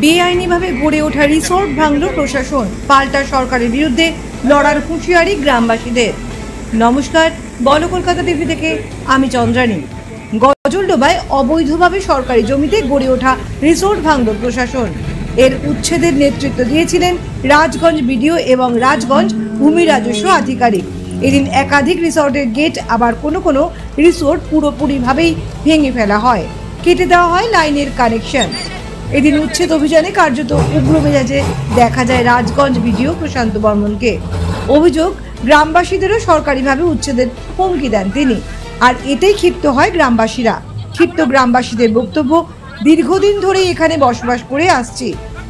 বেআইনিভাবে গড়ে ওঠা রিসোর্ট ভাঙল প্রশাসন, পাল্টা সরকারের বিরুদ্ধে লড়ার হুঁশিয়ারি গ্রামবাসীদের। নমস্কার, বলো কলকাতা টিভি থেকে আমি চন্দ্রানী। গজলডোবায় অবৈধভাবে সরকারি জমিতে গড়ে ওঠা রিসোর্ট ভাঙল প্রশাসন। এর উচ্ছেদের নেতৃত্ব দিয়েছিলেন রাজগঞ্জ বিডিও এবং রাজগঞ্জ ভূমি রাজস্ব আধিকারিক। এদিন একাধিক রিসোর্টের গেট, আবার কোনো রিসোর্ট পুরোপুরিভাবেই ভেঙে ফেলা হয়, কেটে দেওয়া হয় লাইনের কানেকশন। এদিন উচ্ছেদ অভিযানে কার্যত উগ্র মেজাজে দেখা যায় রাজগঞ্জ বিডিও প্রশান্ত বর্মনকে। অভিযোগ, গ্রামবাসীদেরও সরকারিভাবে উচ্ছেদের হুমকি দেন তিনি, আর এতেই ক্ষিপ্ত হয় গ্রামবাসীরা। ক্ষিপ্ত গ্রামবাসীদের বক্তব্য, দীর্ঘদিন ধরেই এখানে বসবাস করে আসছি,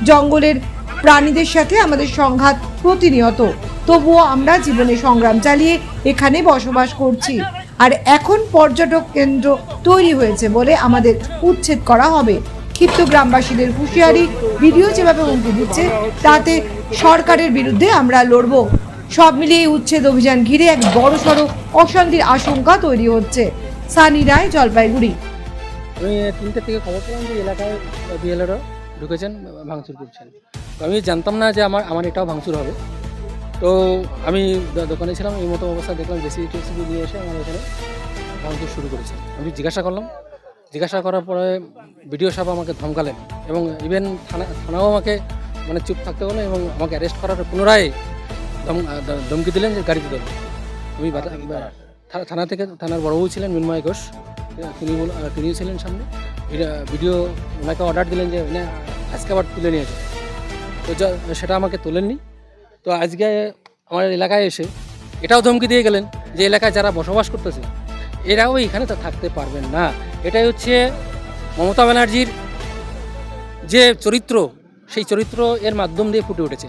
জঙ্গলের প্রাণীদের সাথে আমাদের সংঘাত প্রতিনিয়ত, তবুও আমরা জীবনে সংগ্রাম চালিয়ে এখানে বসবাস করছি, আর এখন পর্যটক কেন্দ্র তৈরি হয়েছে বলে আমাদের উচ্ছেদ করা হবে। ক্ষিপ্ত গ্রামবাসীদের হুঁশিয়ারি, ভিডিও যেভাবে হুমকি দিচ্ছে তাতে সরকারের বিরুদ্ধে আমরা লড়ব। সব মিলিয়ে উচ্ছেদ অভিযান ঘিরে এক বড়সড় অশান্তির আশঙ্কা তৈরি হচ্ছে। সানি রায়, জলপাইগুড়ি। আমি 3টে থেকে খবর পেলাম যে এলাকায় বিএলআরও ঢুকেছেন, ভাঙচুর করছেন। তো আমি জানতাম না যে আমার এটাও ভাঙচুর হবে। তো আমি দোকানে ছিলাম, এই মতো অবস্থা দেখলাম জেসিবি নিয়ে এসে আমার এখানে ভাঙচুর শুরু করেছে। আমি জিজ্ঞাসা করলাম, জিজ্ঞাসা করার পরে বিডিও সাহেব আমাকে ধমকালেন এবং ইভেন থানাও আমাকে চুপ থাকতে বলেন এবং আমাকে অ্যারেস্ট করার পুনরায় ধমকি দিলেন যে গাড়িতে দেবেন। আমি থানা থেকে, থানার বড়বাবু ছিলেন মিনময় ঘোষ, তিনিও ছিলেন সামনে। ভিডিও ওনাকে অর্ডার দিলেন যে আজকে আবার তুলে নিয়েছে, তো সেটা আমাকে তোলেননি। তো আজকে আমার এলাকায় এসে এটাও ধমকি দিয়ে গেলেন যে এলাকায় যারা বসবাস করতেছে এরাও এখানে থাকতে পারবেন না। এটাই হচ্ছে মমতা ব্যানার্জির যে চরিত্র, সেই চরিত্র এর মাধ্যম দিয়ে ফুটে উঠেছে।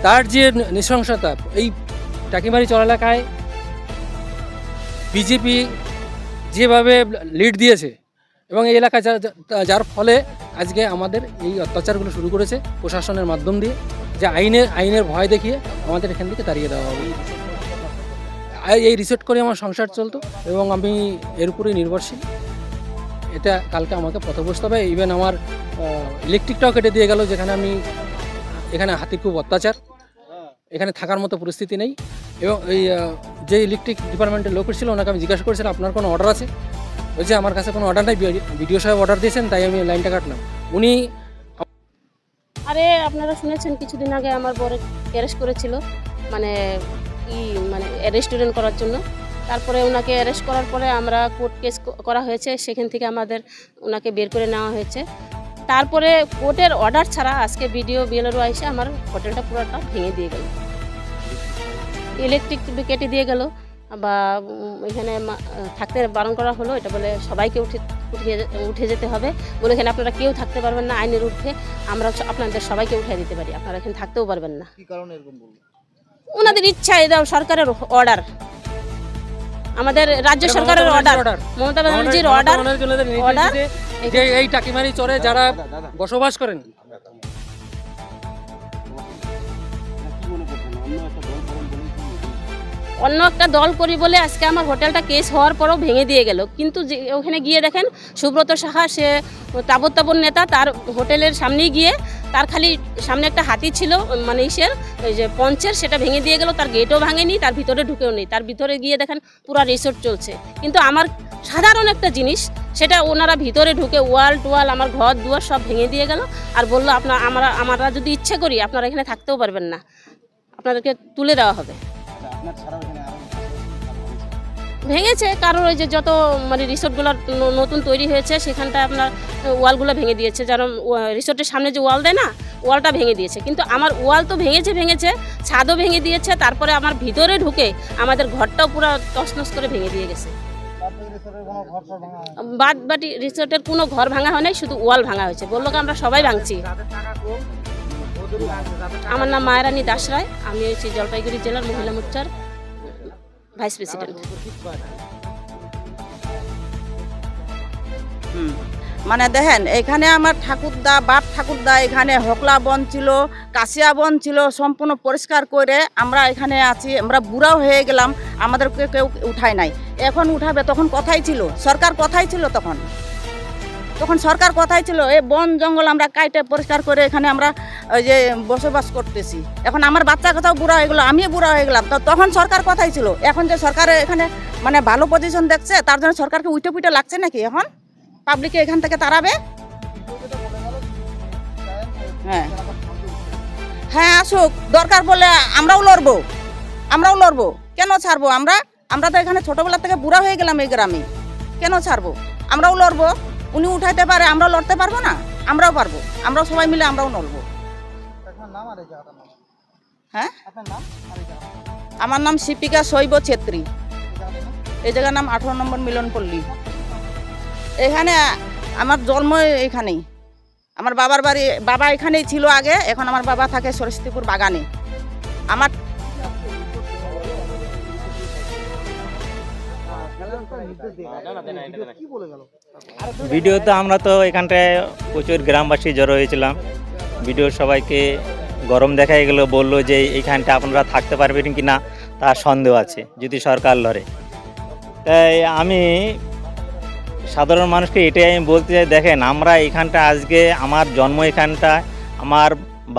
তার যে নৃশংসতা, এই টাকিমারি চর এলাকায় বিজেপি যেভাবে লিড দিয়েছে এবং এই এলাকায় যার ফলে আজকে আমাদের এই অত্যাচারগুলো শুরু করেছে প্রশাসনের মাধ্যম দিয়ে, যে আইনের ভয় দেখিয়ে আমাদের এখান থেকে তাড়িয়ে দেওয়া হবে। এই রিসোর্ট করে আমার সংসার চলতো এবং আমি এর উপরেই নির্ভরশীল। এটা কালকে আমাকে পথে বসতে হবে। ইভেন আমার ইলেকট্রিকটাও কেটে দিয়ে গেল, যেখানে এখানে হাতির খুব অত্যাচার, এখানে থাকার মতো পরিস্থিতি নেই। এবং এই যে ইলেকট্রিক ডিপার্টমেন্টের লোক ছিল ওনাকে আমি জিজ্ঞাসা করেছিলাম আপনার কোনো অর্ডার আছে? বলছে আমার কাছে কোনো অর্ডার নেই, বিডিও সাহেব অর্ডার দিয়েছেন তাই আমি লাইনটা কাটলাম। উনি আপনারা শুনেছেন কিছুদিন আগে আমার বর অ্যারেস্ট করেছিল, রেস্টুরেন্ট করার জন্য। তারপরে ওনাকে অ্যারেস্ট করার পরে আমরা কোর্ট কেস করা হয়েছে, সেখান থেকে ওনাকে বের করে নেওয়া হয়েছে। তারপরে কোর্টের অর্ডার ছাড়া আজকে বিএলআরও এসে আমার হোটেলটা পুরোটা ভেঙে দিয়ে গেল, ইলেকট্রিক কেটে দিয়ে গেল, বা এখানে থাকতে বারণ করা হলো। এটা বলে সবাইকে উঠে যেতে হবে, বলে এখানে আপনারা কেউ থাকতে পারবেন না, আইনের ঊর্ধ্বে আমরা আপনাদের সবাইকে উঠে দিতে পারি, আপনারা এখানে থাকতেও পারবেন না। কি কারণে এরকম বলবো? ওনাদের ইচ্ছা, এটাও সরকারের অর্ডার, আমাদের রাজ্য সরকারের অর্ডার, মমতা ব্যানার্জির অর্ডার। এই টাকিমারি চরে যারা বসবাস করেন, অন্য একটা দল করি বলে আজকে আমার হোটেলটা কেস হওয়ার পরও ভেঙে দিয়ে গেল। কিন্তু ওখানে গিয়ে দেখেন সুব্রত সাহা, সে তাবর নেতা, তার হোটেলের সামনেই গিয়ে তার খালি সামনে একটা হাতি ছিল ওই যে পঞ্চের, সেটা ভেঙে দিয়ে গেল। তার গেটও ভাঙেনি, তার ভিতরে ঢুকেও নেই। তার ভিতরে গিয়ে দেখেন পুরা রিসোর্ট চলছে। কিন্তু আমার সাধারণ একটা জিনিস, সেটা ওনারা ভিতরে ঢুকে ওয়াল টোয়াল, আমার ঘর দুয়ার সব ভেঙে দিয়ে গেল। আর বললো আমরা যদি ইচ্ছে করি আপনারা এখানে থাকতেও পারবেন না, আপনাদেরকে তুলে দেওয়া হবে। ভেঙেছে কারণ ওই যে যত রিসোর্টগুলো নতুন তৈরি হয়েছে সেখানটা আপনার ওয়ালগুলো ভেঙে দিয়েছে, যেন রিসোর্টের সামনে যে ওয়াল দেয় না, ওয়ালটা ভেঙে দিয়েছে। কিন্তু আমার ওয়াল তো ভেঙেছে, ছাদও ভেঙে দিয়েছে, তারপরে আমার ভিতরে ঢুকে আমাদের ঘরটাও পুরো তছনছ করে ভেঙে দিয়ে গেছে। বাদবাকি রিসোর্টের কোনো ঘর ভাঙা হয় নাই, শুধু ওয়াল ভাঙা হয়েছে। বললো আমরা সবাই ভাঙছি। আমার নাম মায়ারানী দাস রায়, আমি হচ্ছি জলপাইগুড়ি জেলার মহিলা মোর্চার ভাইস প্রেসিডেন্ট। দেখেন, এখানে আমার বাপ ঠাকুরদা এখানে হকলা বন ছিল, কাশিয়া বন ছিল, সম্পূর্ণ পরিষ্কার করে আমরা এখানে আছি। আমরা বুড়াও হয়ে গেলাম, আমাদেরকে কেউ উঠায় নাই। এখন উঠাবে, তখন কথাই ছিল, সরকার কথাই ছিল তখন। তখন সরকার কথাই ছিল এই বন জঙ্গল আমরা কাইটে পরিষ্কার করে এখানে আমরা ওই যে বসবাস করতেছি। এখন আমার বাচ্চা কথাও বুড়া হয়ে গেলো, আমিও বুড়া হয়ে গেলাম, তো তখন সরকার কথাই ছিল। এখন যে সরকার এখানে মানে ভালো পজিশন দেখছে তার জন্য সরকারকে উইটে পুইটে লাগছে নাকি এখন পাবলিককে এখান থেকে তাড়াবে? হ্যাঁ হ্যাঁ আসুক, দরকার বলে আমরাও লড়বো। কেন ছাড়বো? আমরা তো এখানে ছোটবেলা থেকে বুড়া হয়ে গেলাম এই গ্রামে, কেন ছাড়বো? আমরাও লড়বো। উনি উঠাইতে পারে, আমরাও লড়তে পারবো না? আমরাও পারবো, আমরাও সবাই মিলে আমরাও লড়বো। হ্যাঁ আমার নাম শিপিকা শৈব ছেত্রী। এই জায়গার নাম 18 নম্বর মিলনপল্লী। এখানে আমার জন্ম এখানেই, আমার বাবার বাড়ি, বাবা এখানেই ছিল আগে, এখন আমার বাবা থাকে সরস্বতীপুর বাগানে। আমার ভিডিওতে আমরা তো এখানটায় প্রচুর গ্রামবাসী জড়ো হয়েছিলাম। ভিডিও সবাইকে গরম দেখাই গেল, বললো যে এইখানটা আপনারা থাকতে পারবেন কি না তার সন্দেহ আছে যদি সরকার লড়ে। তাই আমি সাধারণ মানুষকে এটাই আমি বলতে চাই, দেখেন আমরা এখানটা আজকে আমার জন্ম এখানটা, আমার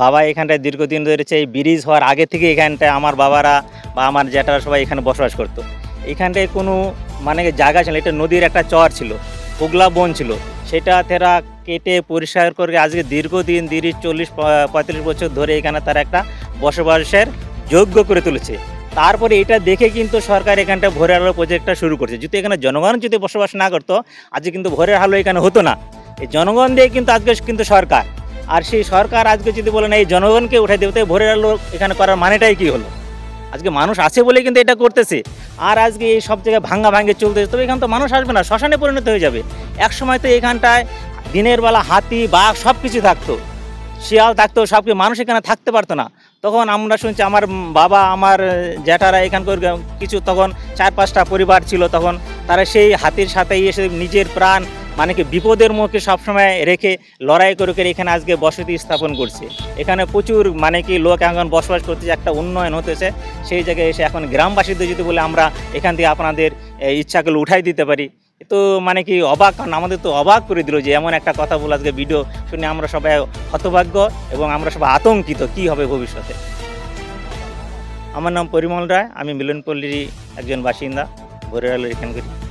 বাবা এখানটায় দীর্ঘদিন ধরেছে। এই ব্রিজ হওয়ার আগে থেকে এখানটায় আমার বাবারা বা আমার জ্যাঠারা সবাই এখানে বসবাস করতো। এখানটায় কোনো মানে জায়গা ছিল, এটা নদীর একটা চর ছিল, ওগলা বন ছিল, সেটা তারা কেটে পরিষ্কার করে আজকে দীর্ঘদিন 40-45 বছর ধরে এখানে তারা একটা বসবাসের যোগ্য করে তুলেছে। তারপরে এটা দেখে কিন্তু সরকার এখানটা ভোরের আলো প্রজেক্টটা শুরু করছে। যদি এখানে জনগণ যদি বসবাস না করতো আজকে কিন্তু ভোরের আলো এখানে হতো না। এই জনগণ দিয়ে কিন্তু আজকে কিন্তু সরকার, আর সেই সরকার আজকে যদি বলে না এই জনগণকে উঠাই দেবে, তাই ভোরের আলো এখানে করার মানেটাই কি হলো? আজকে মানুষ আছে বলে কিন্তু এটা করতেছে। আর আজকে এই সব জায়গায় ভাঙে চলতেছে, তবে এখানে তো মানুষ আসবে না, শ্মশানে পরিণত হয়ে যাবে। এক সময় তো এখানটায় দিনের বেলা হাতি বাঘ সব কিছু থাকতো, শিয়াল থাকতো, সব কিছু, মানুষ এখানে থাকতে পারতো না। তখন আমরা শুনছি আমার বাবা আমার জ্যাঠারা এখানকার কিছু তখন 4-5টা পরিবার ছিল, তখন তারা সেই হাতির সাথে এসে নিজের প্রাণ মানে কি বিপদের মুখে সবসময় রেখে লড়াই করে এখানে আজকে বসতি স্থাপন করছে। এখানে প্রচুর মানে কি লোক এখন বসবাস করতেছে, একটা উন্নয়ন হতেছে। সেই জায়গায় এসে এখন গ্রামবাসীদের যদি বলে আমরা এখান থেকে আপনাদের ইচ্ছাগুলো উঠাই দিতে পারি, তো মানে কি অবাক, কারণ আমাদের তো অবাক করে দিল যে এমন একটা কথা বলে। আজকে ভিডিও শুনে আমরা সবাই হতভাগ্য এবং আমরা সবাই আতঙ্কিত কি হবে ভবিষ্যতে। আমার নাম পরিমল রায়, আমি মিলনপল্লীর একজন বাসিন্দা, ভোরের আলোর এখানকার।